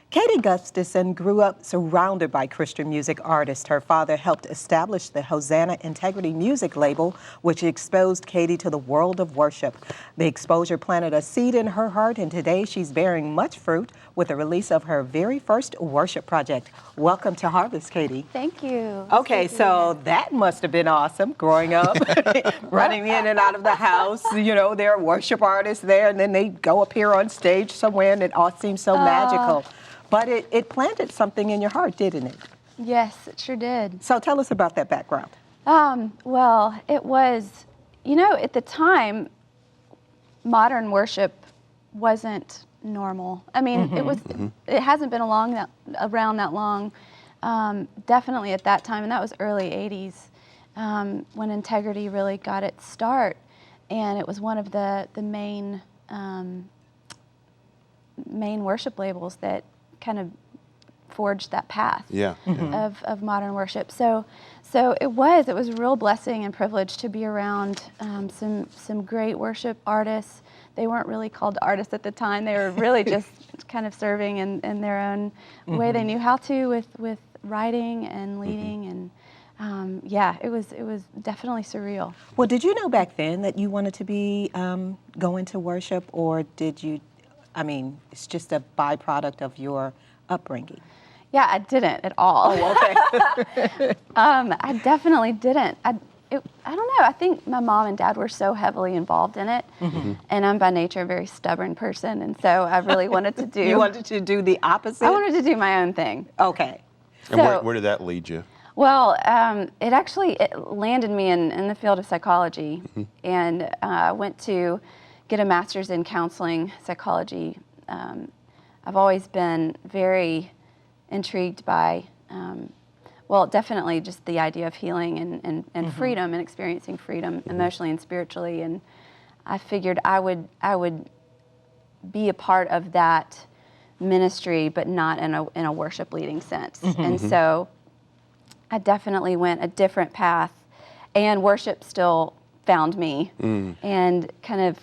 Katie Gustafson grew up surrounded by Christian music artists. Her father helped establish the Hosanna Integrity music label, which exposed Katie to the world of worship. The exposure planted a seed in her heart, and today she's bearing much fruit with the release of her very first worship project. Welcome to Harvest, Katie. Thank you. Okay, so that must have been awesome growing up, running in and out of the house. You know, there are worship artists there, and then they go appear on stage somewhere, and it all seems so magical. But it planted something in your heart, didn't it? Yes, it sure did. So tell us about that background. Well, it was, you know, at the time, modern worship wasn't normal. I mean, it hasn't been around that long. Definitely at that time, and that was early 80s, when Integrity really got its start. And it was one of the main worship labels that kind of forged that path of modern worship. So it was a real blessing and privilege to be around some great worship artists. They weren't really called artists at the time. They were really just kind of serving in their own way they knew how to with writing and leading and yeah, it was definitely surreal. Well, did you know back then that you wanted to be go into worship, or did you? I mean, it's just a byproduct of your upbringing. Yeah, I didn't at all. Oh, okay. I definitely didn't. I don't know. I think my mom and dad were so heavily involved in it, and I'm by nature a very stubborn person, and so I really wanted to do. You wanted to do the opposite? I wanted to do my own thing. Okay. And where did that lead you? Well, it landed me in the field of psychology, and I went to get a master's in counseling psychology. I've always been very intrigued by, well, definitely just the idea of healing and freedom and experiencing freedom emotionally and spiritually. And I figured I would be a part of that ministry, but not in a worship leading sense. And so I definitely went a different path, and worship still found me and kind of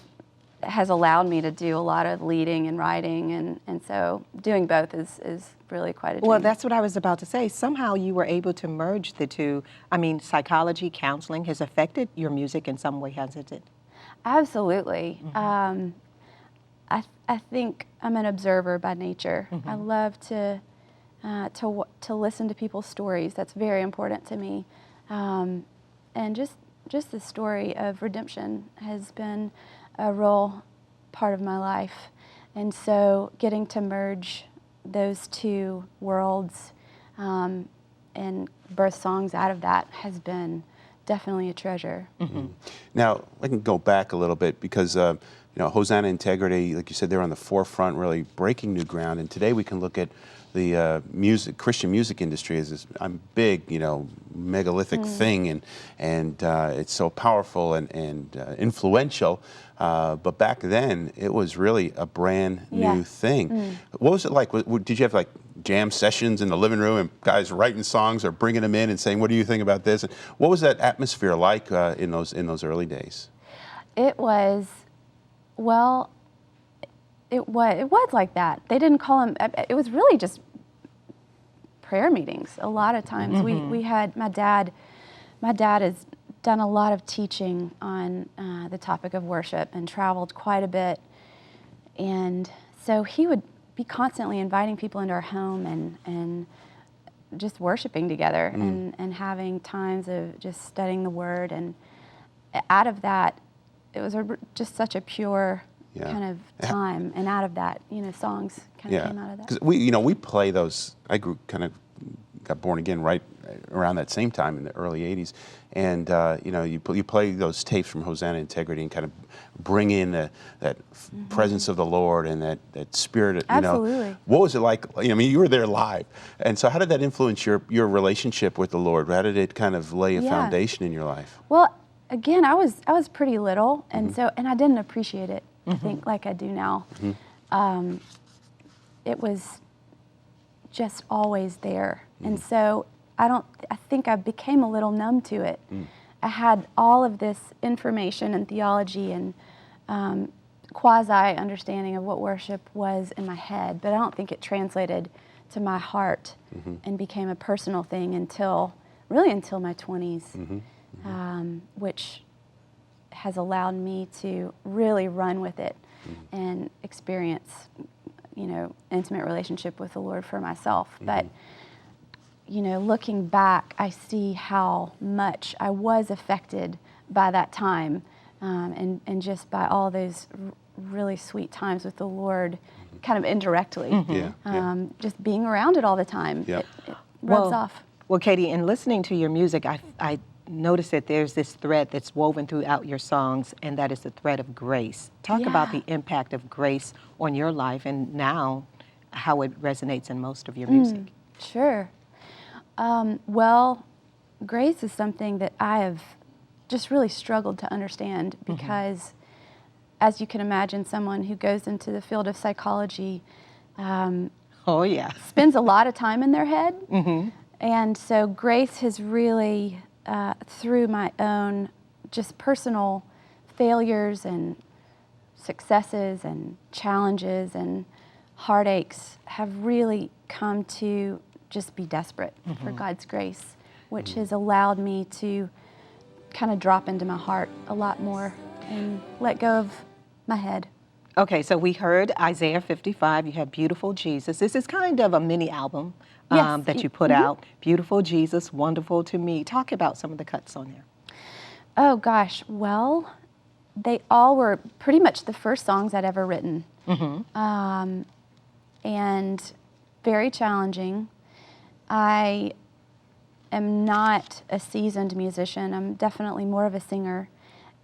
has allowed me to do a lot of leading and writing, and so doing both is really quite a dream. Well, that's what I was about to say. Somehow you were able to merge the two. I mean, psychology, counseling has affected your music in some way, hasn't it? Absolutely. I think I'm an observer by nature. I love to listen to people's stories. That's very important to me, and just the story of redemption has been a real part of my life. And so getting to merge those two worlds and birth songs out of that has been definitely a treasure. Now, I can go back a little bit because you know, Hosanna Integrity, like you said, they're on the forefront, really breaking new ground. And today we can look at the Christian music industry as this big, you know, megalithic thing, and it's so powerful and influential. But back then, it was really a brand new thing. What was it like? Did you have like jam sessions in the living room and guys writing songs or bringing them in and saying, "What do you think about this?" And what was that atmosphere like in those early days? It was, well, it was like that. They didn't call them. It was really just prayer meetings. A lot of times we had my dad has done a lot of teaching on the topic of worship and traveled quite a bit, and so he would be constantly inviting people into our home and just worshiping together and having times of just studying the Word, and out of that it was just such a pure kind of time, and out of that, you know, songs kind of came out of that. Because we play those. I got born again right around that same time in the early '80s, and you play those tapes from Hosanna Integrity and kind of bring in that presence of the Lord and that spirit. Absolutely. What was it like? I mean, you were there live, and so how did that influence your relationship with the Lord? How did it kind of lay a foundation in your life? Well, again, I was pretty little, and and I didn't appreciate it. I think like I do now. It was just always there, and so I think I became a little numb to it. I had all of this information and theology and quasi-understanding of what worship was in my head, but I don't think it translated to my heart and became a personal thing until my 20s, which has allowed me to really run with it and experience, intimate relationship with the Lord for myself. But, looking back, I see how much I was affected by that time, and just by all those really sweet times with the Lord, kind of indirectly. Just being around it all the time, it rubs off. Well, Katie, in listening to your music, I noticed that there's this thread that's woven throughout your songs, and that is the thread of grace. Talk about the impact of grace on your life, and now how it resonates in most of your music. Sure. Well, grace is something that I have just really struggled to understand because, as you can imagine, someone who goes into the field of psychology spends a lot of time in their head. And so grace has really, through my own just personal failures and successes and challenges and heartaches, have really come to just be desperate for God's grace, which has allowed me to kind of drop into my heart a lot more and let go of my head. Okay, so we heard Isaiah 55. You have Beautiful Jesus. This is kind of a mini album that you put out. Beautiful Jesus, Wonderful to Me. Talk about some of the cuts on there. Oh gosh, well, they all were pretty much the first songs I'd ever written. And very challenging. I am not a seasoned musician. I'm definitely more of a singer.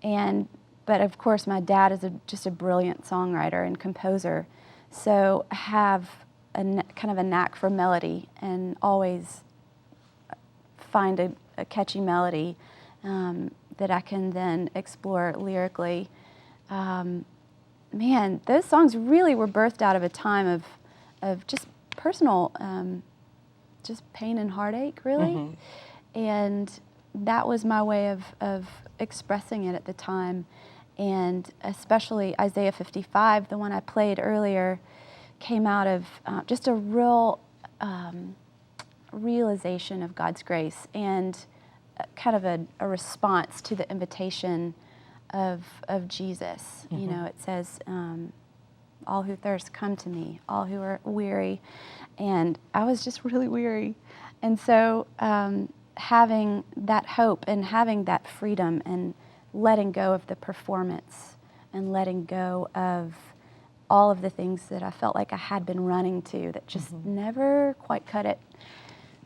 But of course, my dad is just a brilliant songwriter and composer. So I have kind of a knack for melody and always find a catchy melody that I can then explore lyrically. Man, those songs really were birthed out of a time of just personal, just pain and heartache, really. And that was my way of expressing it at the time. And especially Isaiah 55, the one I played earlier, came out of just a real realization of God's grace and kind of a response to the invitation of Jesus. You know, it says, all who thirst, come to me, all who are weary. And I was just really weary. And so having that hope and having that freedom and letting go of the performance and letting go of all of the things that I felt like I had been running to that just never quite cut it.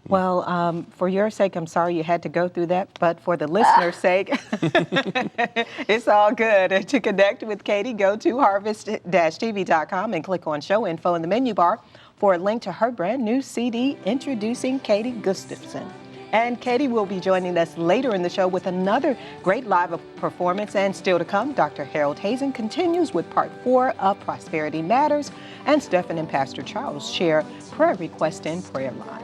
Well, for your sake, I'm sorry you had to go through that, but for the listener's sake, it's all good. To connect with Katie, go to harvest-tv.com and click on show info in the menu bar for a link to her brand new CD, Introducing Katie Gustafson. And Katie will be joining us later in the show with another great live performance. And still to come, Dr. Harold Hazen continues with part 4 of Prosperity Matters, and Stephen and Pastor Charles share prayer request and prayer line.